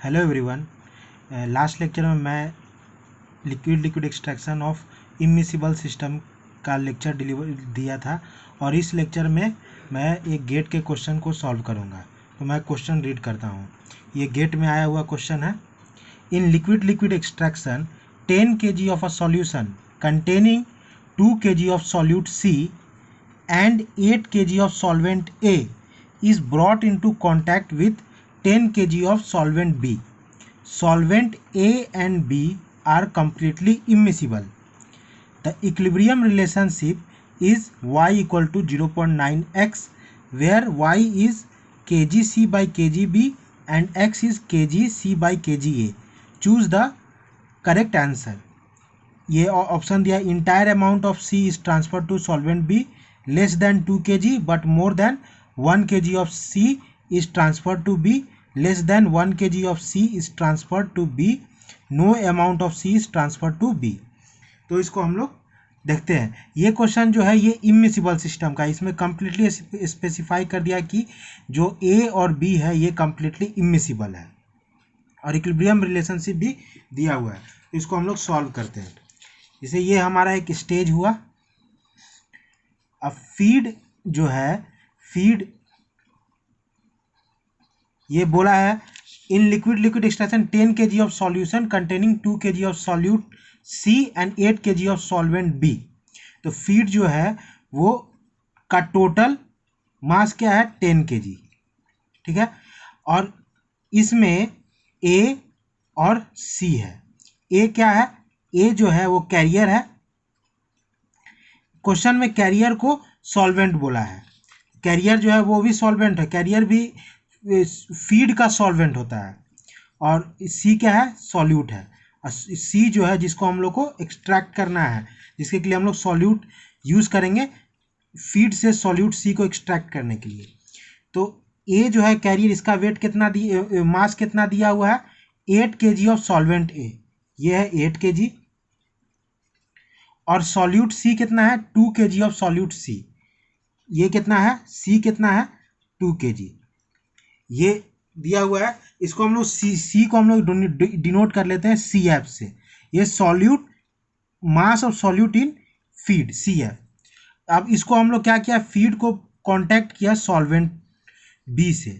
Hello everyone. Last lecture में मैं liquid extraction of immiscible system का लेक्चर दिया था और इस लेक्चर में मैं एक गेट के क्वेश्चन को सॉल्व करूंगा। तो मैं क्वेश्चन रीड करता हूं। ये गेट में आया हुआ क्वेश्चन है। In liquid extraction 10 kg of a solution containing 2 kg of solute C and 8 kg of solvent A is brought into contact with 10 kg of solvent B. Solvent A and B are completely immiscible. The equilibrium relationship is y equal to 0.9x, where y is kgc by kgb and x is kgc by kga. Choose the correct answer. ये option दिया, entire amount of C is transfer to solvent B less than 2 kg but more than 1 kg of C is transfer to B less than 1 kg of C is transfer to B no amount of C is transfer to B. तो इसको हम लोग देखते हैं। ये question जो है ये इमिसिबल सिस्टम का, इसमें कंप्लीटली स्पेसिफाई कर दिया कि जो ए और बी है ये कंप्लीटली इमिसिबल है और इक्विलिब्रियम रिलेशनशिप भी दिया हुआ है। तो इसको हम लोग सॉल्व करते हैं। जैसे ये हमारा एक स्टेज हुआ। अब फीड जो है, फीड ये बोला है in liquid extraction 10 kg of solution containing 2 kg of solute C and 8 kg of solvent B। तो फीड जो है वो का टोटल मास क्या है 10 kg, ठीक है। और इसमें A और C है। A क्या है? ए जो है वो कैरियर है। क्वेश्चन में कैरियर को सॉल्वेंट बोला है। कैरियर जो है वो भी सॉल्वेंट है। कैरियर भी फीड का सॉल्वेंट होता है। और सी क्या है? सॉल्यूट है। और सी जो है जिसको हम लोग को एक्सट्रैक्ट करना है, जिसके लिए हम लोग सॉल्यूट यूज करेंगे फीड से सॉल्यूट सी को एक्सट्रैक्ट करने के लिए। तो ए जो है कैरियर, इसका वेट कितना दिया, मास कितना दिया हुआ है 8 kg ऑफ सॉल्वेंट ए, ये है 8 kg। और सॉल्यूट सी कितना है 2 kg ऑफ सॉल्यूट सी, ये कितना है सी कितना है 2 kg, ये दिया हुआ है। इसको हम लोग सी को हम लोग डिनोट कर लेते हैं सी एफ से। ये solute mass of solute in feed C F. अब इसको हम लोग क्या किया, फीड को कांटेक्ट किया सॉल्वेंट बी से।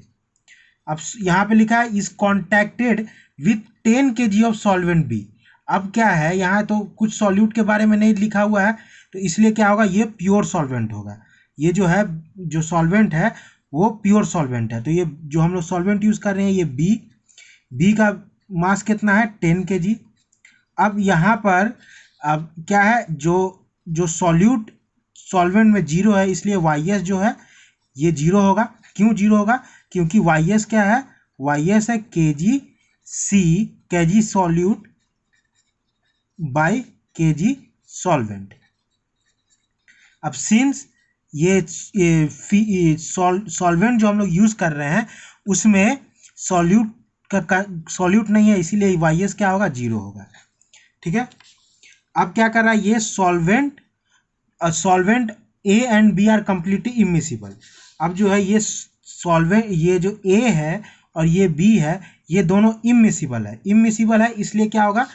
अब यहाँ पे लिखा है is contacted with 10 kg of solvent B. अब क्या है, यहाँ तो कुछ सॉल्यूट के बारे में नहीं लिखा हुआ है, तो इसलिए क्या होगा, ये प्योर सॉल्वेंट होगा। ये जो है जो सॉल्वेंट है वो प्योर सॉल्वेंट है। तो ये जो हम लोग सॉल्वेंट यूज कर रहे हैं ये बी का मास कितना है 10 kg। अब यहाँ पर अब क्या है, जो सॉल्यूट सॉल्वेंट में जीरो है, इसलिए वाई एस जो है ये जीरो होगा। क्यों जीरो होगा? क्योंकि वाई एस क्या है, वाई एस है kg C kg solute bye kg solvent. अब सिंस ये सॉल्वेंट जो हम लोग यूज कर रहे हैं उसमें सॉल्यूट नहीं है, इसीलिए वाई एस क्या होगा, जीरो होगा, ठीक है। अब क्या कर रहा है, ये solvent A and B are completely immiscible. अब जो है ये सॉल्वेंट, ये जो ए है और ये बी है, ये दोनों इमिसिबल है। इमिसिबल है इसलिए क्या होगा,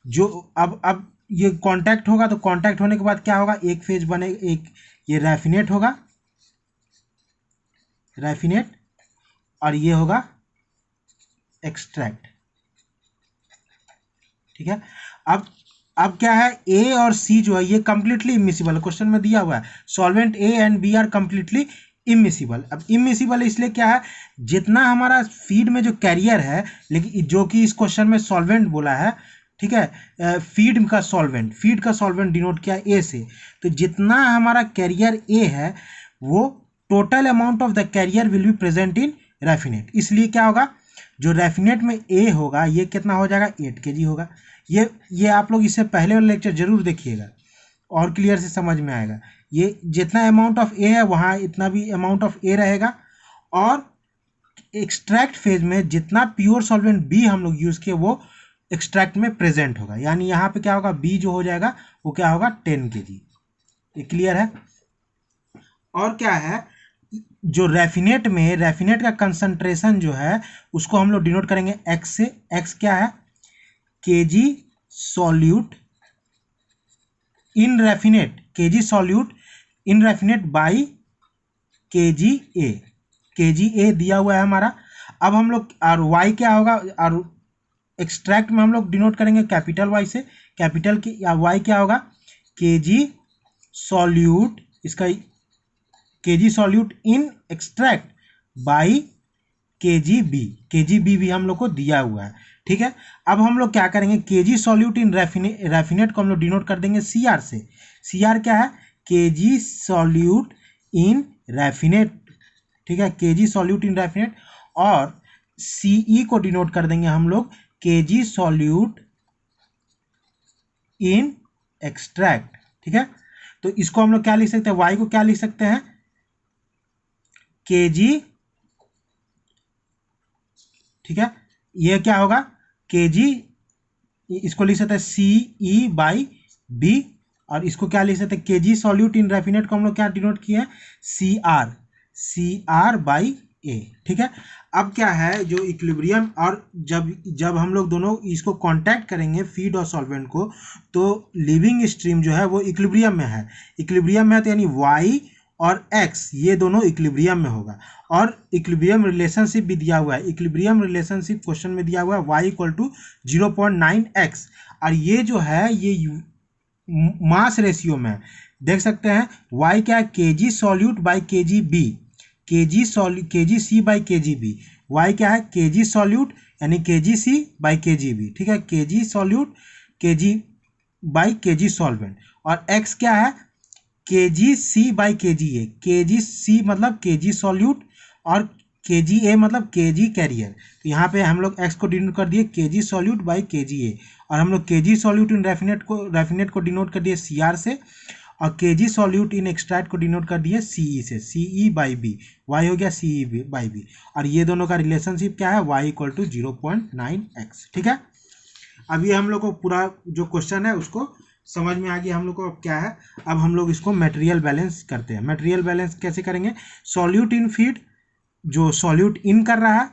जो अब ये कांटेक्ट होगा, तो कांटेक्ट होने के बाद क्या होगा, एक फेज बने, एक ये रैफिनेट होगा, रैफिनेट, और ये होगा एक्सट्रैक्ट, ठीक है। अब क्या है, ए और सी जो है ये कंप्लीटली इमिसिबल है। क्वेश्चन में दिया हुआ है solvent A and B are completely immiscible. अब इमिसिबल इसलिए क्या है, जितना हमारा फीड में जो कैरियर है, लेकिन जो कि इस क्वेश्चन में सॉल्वेंट बोला है, ठीक है, फीड का सॉल्वेंट डिनोट किया ए से। तो जितना हमारा कैरियर ए है वो total amount of the carrier will be present in raffinate. इसलिए क्या होगा, जो रैफिनेट में ए होगा ये कितना हो जाएगा 8 kg होगा। ये आप लोग इससे पहले वाला लेक्चर जरूर देखिएगा और क्लियर से समझ में आएगा। ये जितना अमाउंट ऑफ ए है वहाँ इतना भी अमाउंट ऑफ ए रहेगा। और एक्सट्रैक्ट फेज में जितना प्योर सॉल्वेंट बी हम लोग यूज किए वो एक्सट्रैक्ट में प्रेजेंट होगा। यानी यहाँ पे क्या होगा, बी जो हो जाएगा वो क्या होगा 10 kg। ये क्लियर है। और क्या है, जो रैफिनेट में रैफिनेट का कंसंट्रेशन जो है उसको हम लोग डिनोट करेंगे एक्स से। एक्स क्या है? KG solute in raffinate, KG solute in raffinate by KG A. KG A दिया हुआ है हमारा। अब हम लोग और वाई क्या होगा, और एक्सट्रैक्ट में हम लोग डिनोट करेंगे कैपिटल वाई से। कैपिटल की या वाई क्या होगा? केजी सॉल्यूट, इसका kg solute in extract by KG B. Kg B भी हम लोग को दिया हुआ है, ठीक है। अब हम लोग क्या करेंगे, केजी सॉल्यूट इन रैफिनेट को हम लोग डिनोट कर देंगे सी आर से। सी आर क्या है? केजी सॉल्यूट इन रैफिनेट, ठीक है, केजी सॉल्यूट इन रैफिनेट। और सीई को डिनोट कर देंगे हम लोग केजी सॉल्यूट इन एक्सट्रैक्ट, ठीक है। तो इसको हम लोग क्या लिख सकते हैं, वाई को क्या लिख सकते हैं? केजी, ठीक है, ये क्या होगा? केजी, इसको लिख सकते हैं सी ई बाई बी। और इसको क्या लिख सकते हैं? केजी सॉल्यूट इन रैफिनेट को हम लोग क्या डिनोट किया है? सी आर बाई ए, ठीक है। अब क्या है, जो इक्विलिब्रियम, और जब हम लोग दोनों इसको कांटेक्ट करेंगे फीड और सॉल्वेंट को, तो लिविंग स्ट्रीम जो है वो इक्विलिब्रियम में है। इक्विलिब्रियम में है तो यानी वाई और एक्स ये दोनों इक्विलिब्रियम में होगा। और इक्विलिब्रियम रिलेशनशिप भी दिया हुआ है। इक्विलिब्रियम रिलेशनशिप क्वेश्चन में दिया हुआ है y इक्वल टू 0.9x। और ये जो है ये मास रेशियो में देख सकते हैं। y क्या है? KG solute by KG B, KG C by KG B. y क्या है? केजी सॉल्यूट यानी KG C by KG B, ठीक है, KG solute KG by KG solvent. और x क्या है? KG C by KG A. KG C मतलब KG solute और केजी ए मतलब केजी कैरियर। तो यहाँ पे हम लोग x को डिनोट कर दिए केजी सॉल्यूट बाई केजी ए। और हम लोग केजी सॉल्यूट इन रैफिनेट को डिनोट कर दिए सी आर से। और केजी सॉल्यूट इन एक्सट्रैक्ट को डिनोट कर दिए सीई से, सीई बाई बी। वाई हो गया सीई बाई बी। और ये दोनों का रिलेशनशिप क्या है? y इक्वल टू 0.9x, ठीक है। अभी हम लोग को पूरा जो क्वेश्चन है उसको समझ में आ गया हम लोग को। अब क्या है, अब हम लोग इसको मटेरियल बैलेंस करते हैं। मटेरियल बैलेंस कैसे करेंगे? सॉल्यूट इन फीड जो सॉल्यूट इन कर रहा है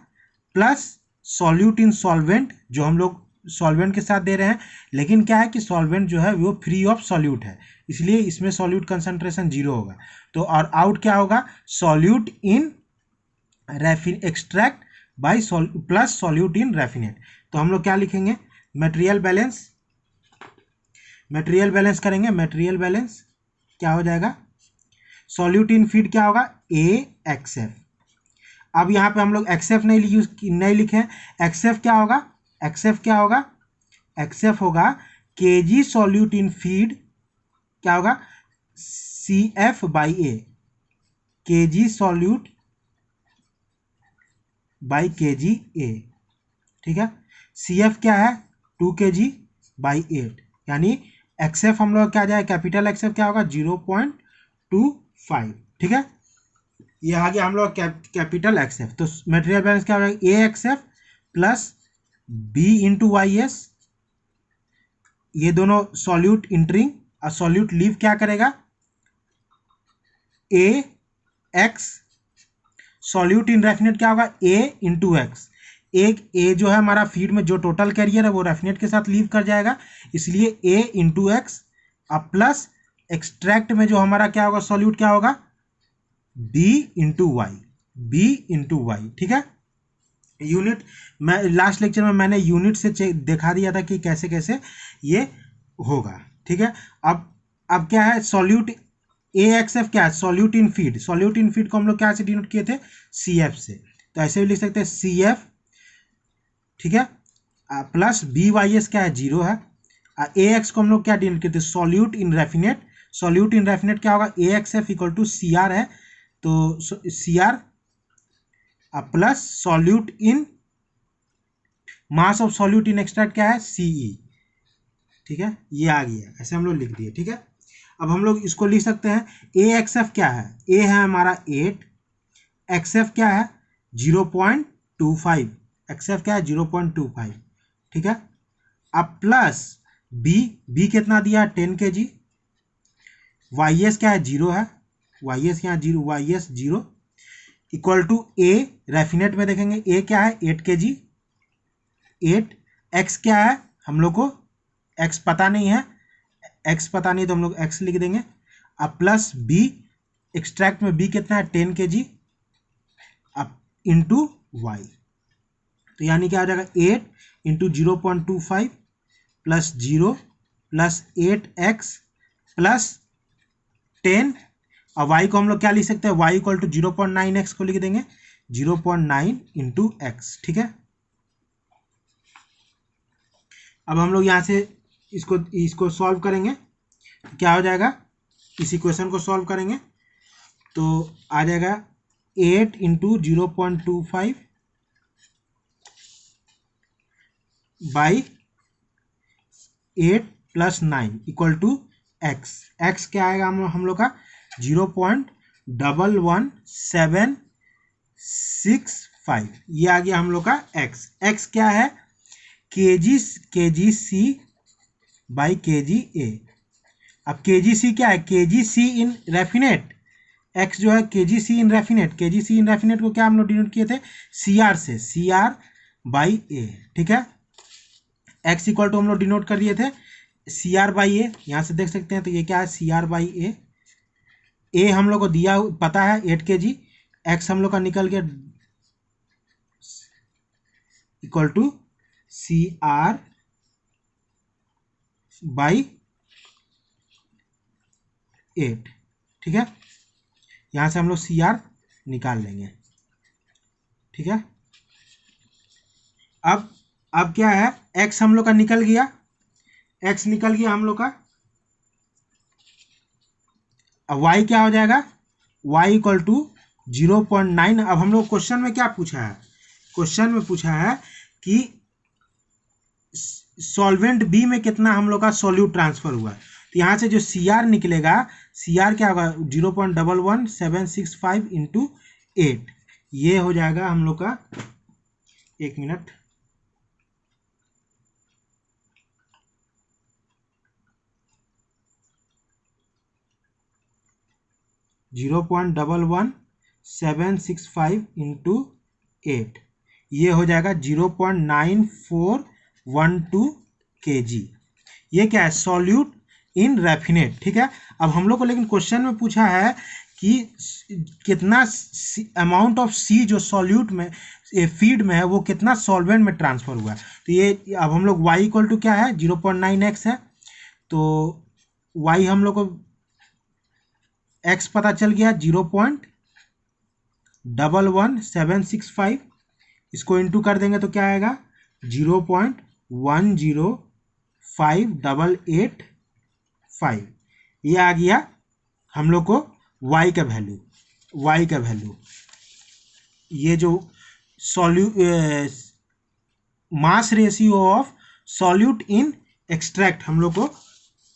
प्लस सॉल्यूट इन सॉल्वेंट जो हम लोग सॉल्वेंट के साथ दे रहे हैं। लेकिन क्या है कि सॉल्वेंट जो है वो फ्री ऑफ सॉल्यूट है, इसलिए इसमें सॉल्यूट कंसंट्रेशन 0 होगा। तो और आउट क्या होगा? Solute in extract by plus solute in raffinate. तो हम लोग क्या लिखेंगे? मटेरियल बैलेंस करेंगे। मटेरियल बैलेंस क्या हो जाएगा? सॉल्यूट इन फीड क्या होगा? A X F. अब यहाँ पे हम लोग एक्स एफ नहीं लिखे। एक्स एफ क्या होगा? एक्स एफ होगा केजी सॉल्यूट इन फीड, क्या होगा? C F by A, KG solute by KG A, ठीक है। सी एफ क्या है? 2 kg बाई 8, यानी एक्स एफ हम लोग क्या जाए, कैपिटल एक्स एफ क्या होगा? 0.25, ठीक है। ये आ गया हम लोग कैपिटल एक्स एफ। तो मटेरियल बैलेंस क्या होगा? A X F plus B into Y S, ये दोनों सॉल्यूट इंटरिंग और सॉल्यूट लीव क्या करेगा? A X. Solute in raffinate क्या होगा? A into X. एक ए जो है हमारा फीड में जो टोटल कैरियर है वो रैफिनेट के साथ लीव कर जाएगा, इसलिए ए इंटू एक्स। अब प्लस एक्सट्रैक्ट में जो हमारा क्या होगा? सॉल्यूट क्या होगा? बी इंटू वाई, ठीक है। यूनिट मैं लास्ट लेक्चर में मैंने यूनिट से दिखा दिया था कि कैसे कैसे ये होगा, ठीक है। अब क्या है? सॉल्यूट ए एक्स एफ क्या है? सॉल्यूट इन फीड को हम लोग क्या से डिनोट किए थे? सी एफ से। तो ऐसे भी लिख सकते हैं सी एफ, ठीक है, प्लस बी वाई एस क्या है? 0 है। ए एक्स को हम लोग क्या डिनोट किए थे? सॉल्यूट इन रैफिनेट क्या होगा? A X F equal to C R है, तो C R plus solute in mass of solute in extract क्या है? सीई, ठीक है। ये आ गया, ऐसे हम लोग लिख दिए, ठीक है। अब हम लोग इसको लिख सकते हैं ए एक्स एफ क्या है? ए है हमारा 8, एक्स एफ क्या है? 0.25, एक्स एफ क्या है? 0.25, ठीक है। अब प्लस बी कितना दिया है? 10 kg। वाई एस क्या है? 0 है, वाई एस यहाँ 0, वाई एस 0। इक्वल टू ए, रेफिनेट में देखेंगे ए क्या है 8 kg, 8, एक्स क्या है हम लोग को एक्स पता नहीं है, एक्स पता नहीं तो हम लोग एक्स लिख देंगे। अब प्लस बी, एक्सट्रैक्ट में बी कितना है 10 kg, अब इंटू वाई, तो यानी क्या हो जाएगा 8 into 0.25 plus 0 plus 8x plus 10, और y को हम लोग क्या लिख सकते हैं, y इक्वल टू 0.9x को लिख देंगे 0.9 इंटू एक्स। ठीक है, अब हम लोग यहाँ से इसको सॉल्व करेंगे, क्या हो जाएगा, इस इक्वेशन को सॉल्व करेंगे तो आ जाएगा 8 into 0.25 by 8 plus 9 equal to X. X क्या आएगा हम लोग का 0.11765, ये आ गया हम लोग का एक्स। एक्स क्या है केजी सी बाई केजी ए। अब केजी सी क्या है, केजी सी इन रेफिनेट, एक्स जो है केजी सी इन रेफिनेट, केजी सी इन रेफिनेट को क्या हम लोग डिनोट किए थे सी आर से, सी आर बाई ए। ठीक है, एक्स इक्वल टू हम लोग डिनोट कर दिए थे सी आर बाई ए, यहाँ से देख सकते हैं तो ये क्या है सी आर बाई ए। ए हम लोग को दिया पता है 8 kg, एक्स हम लोग का निकल गया equal to C R by 8। ठीक है, यहाँ से हम लोग सी आर निकाल लेंगे। ठीक है, अब क्या है एक्स हम लोग का निकल गया, एक्स निकल गया हम लोग का। अब वाई क्या हो जाएगा, वाई इक्वल टू 0.9। अब हम लोग क्वेश्चन में क्या पूछा है, क्वेश्चन में पूछा है कि सॉल्वेंट बी में कितना हम लोग का सॉल्यूट ट्रांसफर हुआ है, तो यहाँ से जो सी आर निकलेगा, सी आर क्या होगा 0.11765 इंटू 8, ये हो जाएगा हम लोग का, एक मिनट, जीरो पॉइंट 11765 इंटू 8, ये हो जाएगा 0.9412 kg। ये क्या है सॉल्यूट इन रेफिनेट। ठीक है, अब हम लोग को लेकिन क्वेश्चन में पूछा है कि कितना अमाउंट ऑफ सी जो सॉल्यूट में फीड में है वो कितना सॉल्वेंट में ट्रांसफर हुआ है, तो ये अब हम लोग y इक्वल टू क्या है 0.9x है, तो y हम लोग को x पता चल गया 0.11765, इसको इंटू कर देंगे तो क्या आएगा 0.105885, ये आ गया हम लोग को y का वैल्यू, y का वैल्यू। ये जो mass ratio of solute in extract हम लोग को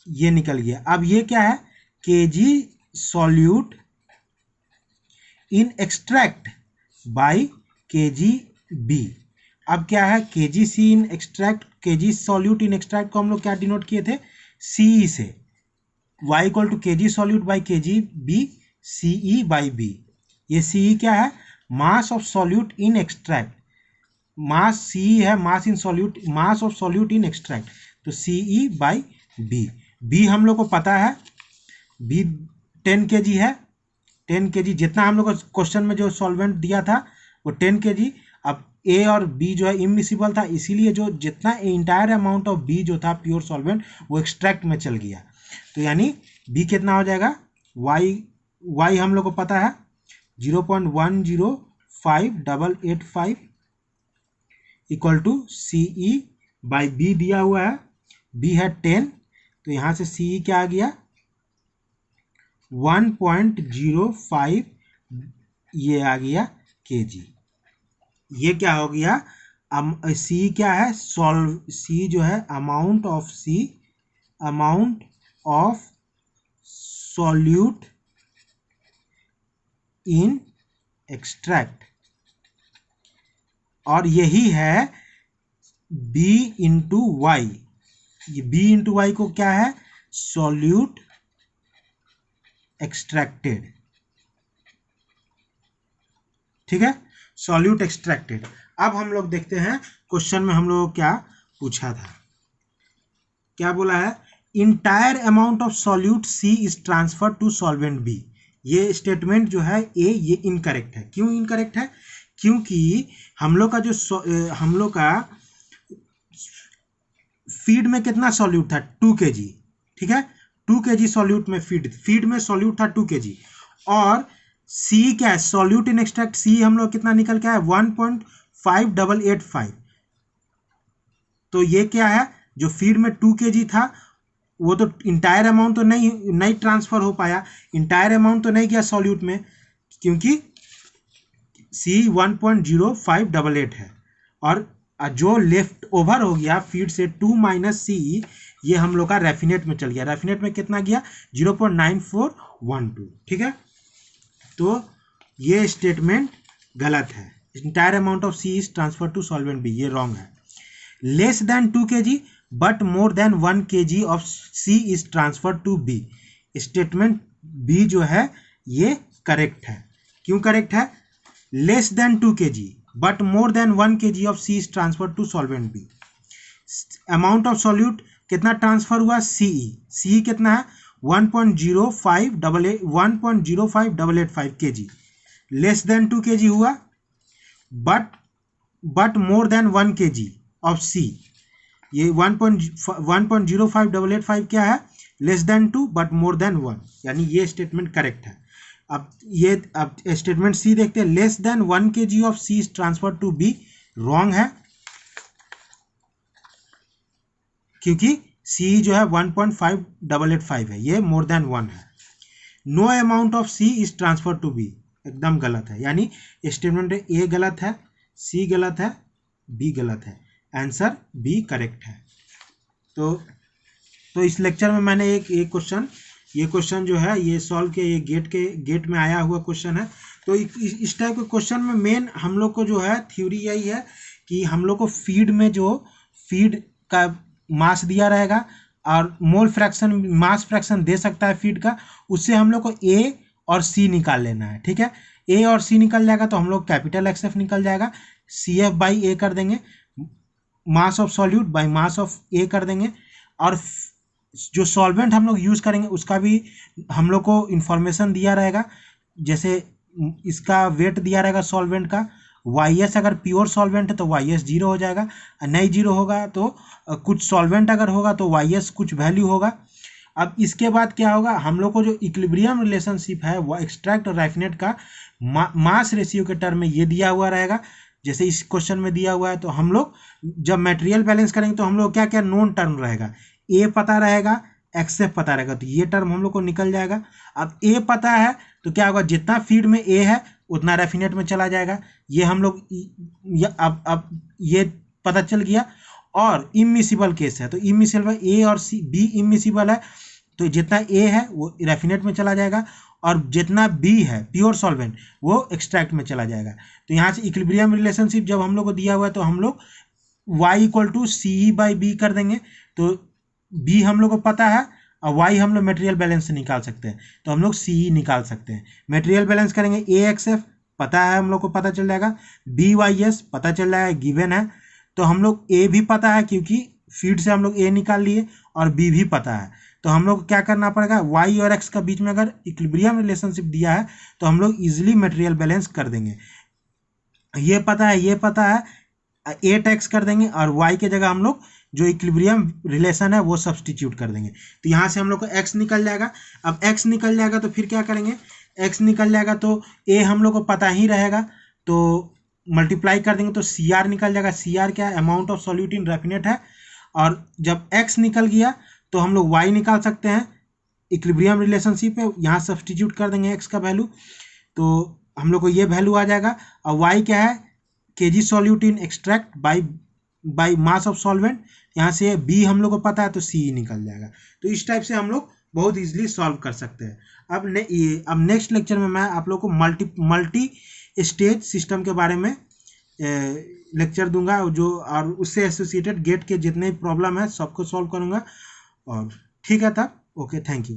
ये निकल गया। अब ये क्या है KG solute in extract by KG B. अब क्या है KG C in extract, kg solute in extract को हम लोग क्या डिनोट किए थे सीई से, y equal to KG solute by KG B CE by B. ये सीई क्या है mass of solute in extract, mass CE है mass in solute, mass of solute in extract, तो सीई बाई बी। बी हम लोग को पता है बी 10 kg है, 10 kg जितना हम लोग को क्वेश्चन में जो सॉल्वेंट दिया था वो 10 kg। अब ए और बी जो है इमिसिबल था, इसीलिए जो जितना इंटायर अमाउंट ऑफ बी जो था प्योर सॉल्वेंट वो एक्सट्रैक्ट में चल गया, तो यानी बी कितना हो जाएगा वाई हम लोग को पता है 0.105885 equal to C E by B दिया हुआ है, बी है 10, तो यहाँ से सी ई क्या आ गया 1.05, ये आ गया kg। ये क्या हो गया सी क्या है सी जो है amount of solute in extract, और यही है B इंटू वाई। ये B इंटू वाई को क्या है सॉल्यूट एक्सट्रैक्टेड, ठीक है, सॉल्यूट एक्सट्रैक्टेड। अब हम लोग देखते हैं क्वेश्चन में हम लोग को क्या पूछा था, क्या बोला है, entire amount of solute C is transfer to solvent B. ये स्टेटमेंट जो है ए, ये इनकरेक्ट है। क्यों इनकरेक्ट है? क्योंकि हम लोग का जो हम लोग का फीड में कितना सॉल्यूट था, 2 kg, ठीक है, 2 kg सॉल्यूट में फीड में सॉल्यूट था 2 kg, और सी क्या है, सॉल्यूट इन एक्सट्रैक्ट सी हम लोग कितना निकल के आया 1.5885। तो ये क्या है, जो फीड में 2 kg था वो तो इंटायर अमाउंट तो नहीं ट्रांसफर हो पाया, इंटायर अमाउंट तो नहीं गया सॉल्यूट में, क्योंकि सी 1.0588 है, और जो लेफ्ट ओवर हो गया फीड से 2 माइनस सी, ये हम लोग का रेफिनेट में चल गया। रेफिनेट में कितना गया 0.9412, ठीक है। तो ये स्टेटमेंट गलत है। Entire amount of C is transfer to solvent B, ये रॉन्ग है। Less than 2 kg but more than 1 kg of C is transfer to B, statement B जो है ये करेक्ट है। क्यों करेक्ट है? Less than 2 kg but more than 1 kg of C is transfer to solvent B. Amount of solute कितना transfer हुआ, C कितना है 1.0588 kg, लेस देन 2 kg हुआ, but more than 1 kg of C, ये 1.05885 क्या है, less than 2 but more than 1, यानी ये स्टेटमेंट करेक्ट है। अब स्टेटमेंट सी देखते हैं, less than 1 kg of C is transfer to B, wrong है, क्योंकि सी जो है 1.5885 है, ये मोर देन 1 है। No amount of C is transfer to B, एकदम गलत है, यानी स्टेटमेंट ए गलत है, सी गलत है, बी गलत है, आंसर बी करेक्ट है। तो इस लेक्चर में मैंने एक ये क्वेश्चन जो है ये सॉल्व किया, ये गेट में आया हुआ क्वेश्चन है। तो इस टाइप के क्वेश्चन में मेन हम लोग को जो है थ्योरी यही है कि हम लोग को फीड में जो फीड का मास दिया रहेगा और मोल फ्रैक्शन, मास फ्रैक्शन दे सकता है फीड का, उससे हम लोग को ए और सी निकाल लेना है, ठीक है। ए और सी निकल जाएगा तो हम लोग कैपिटल एक्सएफ निकल जाएगा, सी एफ बाई ए कर देंगे, mass of solute by mass of A कर देंगे, और जो सॉल्वेंट हम लोग यूज़ करेंगे उसका भी हम लोग को इन्फॉर्मेशन दिया रहेगा, जैसे इसका वेट दिया रहेगा सॉल्वेंट का, वाई एस अगर प्योर सॉल्वेंट है तो वाई एस 0 हो जाएगा, नहीं 0 होगा तो कुछ सॉल्वेंट अगर होगा तो वाई एस कुछ वैल्यू होगा। अब इसके बाद क्या होगा, हम लोग को जो इक्विलिब्रियम रिलेशनशिप है वो एक्सट्रैक्ट और रैफिनेट का मास रेशियो के टर्म में ये दिया हुआ रहेगा, जैसे इस क्वेश्चन में दिया हुआ है। तो हम लोग जब मटेरियल बैलेंस करेंगे तो हम लोग क्या क्या नोन टर्म रहेगा, ए पता रहेगा, एक्सएफ पता रहेगा, तो ये टर्म हम लोग को निकल जाएगा। अब ए पता है तो क्या होगा, जितना फीड में ए है उतना रैफिनेट में चला जाएगा, ये हम लोग अब ये पता चल गया। और इमिसिबल केस है तो इमिसिबल ए और सी बी इमिसिबल है, तो जितना ए है वो रैफिनेट में चला जाएगा और जितना बी है प्योर सॉल्वेंट वो एक्सट्रैक्ट में चला जाएगा। तो यहाँ से इक्विलिब्रियम रिलेशनशिप जब हम लोग को दिया हुआ है तो हम लोग y equal to C E by B कर देंगे, तो b हम लोग को पता है और y हम लोग मटेरियल बैलेंस से निकाल सकते हैं, तो हम लोग सी ई निकाल सकते हैं। मटेरियल बैलेंस करेंगे, ए एक्स एफ पता है हम लोग को, पता चल जाएगा, बी वाई एस पता चल जाएगा, गिवन है। तो हम लोग ए भी पता है क्योंकि फीड से हम लोग ए निकाल लिए, और बी भी पता है, तो हम लोग क्या करना पड़ेगा, वाई और एक्स का बीच में अगर इक्विलिब्रियम रिलेशनशिप दिया है तो हम लोग इजीली मटेरियल बैलेंस कर देंगे। ये पता है, ये पता है, 8x कर देंगे और y के जगह हम लोग जो इक्विलिब्रियम रिलेशन है वो सब्सटीट्यूट कर देंगे, तो यहाँ से हम लोग को x निकल जाएगा। अब x निकल जाएगा तो फिर क्या करेंगे, x निकल जाएगा तो a हम लोग को पता ही रहेगा, तो मल्टीप्लाई कर देंगे तो CR निकल जाएगा। CR क्या है, अमाउंट ऑफ सॉल्यूट इन रैफिनेट है, और जब x निकल गया तो हम लोग y निकाल सकते हैं, इक्विलिब्रियम रिलेशनशिप है, यहाँ सब्सटीट्यूट कर देंगे x का वैल्यू, तो हम लोग को ये वैल्यू आ जाएगा। और y क्या है, kg solute in extract by mass of solvent, यहाँ से b हम लोग को पता है तो c निकल जाएगा। तो इस टाइप से हम लोग बहुत इजीली सॉल्व कर सकते हैं। अब नेक्स्ट लेक्चर में मैं आप लोग को मल्टी स्टेज सिस्टम के बारे में लेक्चर दूंगा, जो और उससे एसोसिएटेड गेट के जितने प्रॉब्लम है सबको सॉल्व करूंगा। और ठीक है तब, ओके, थैंक यू।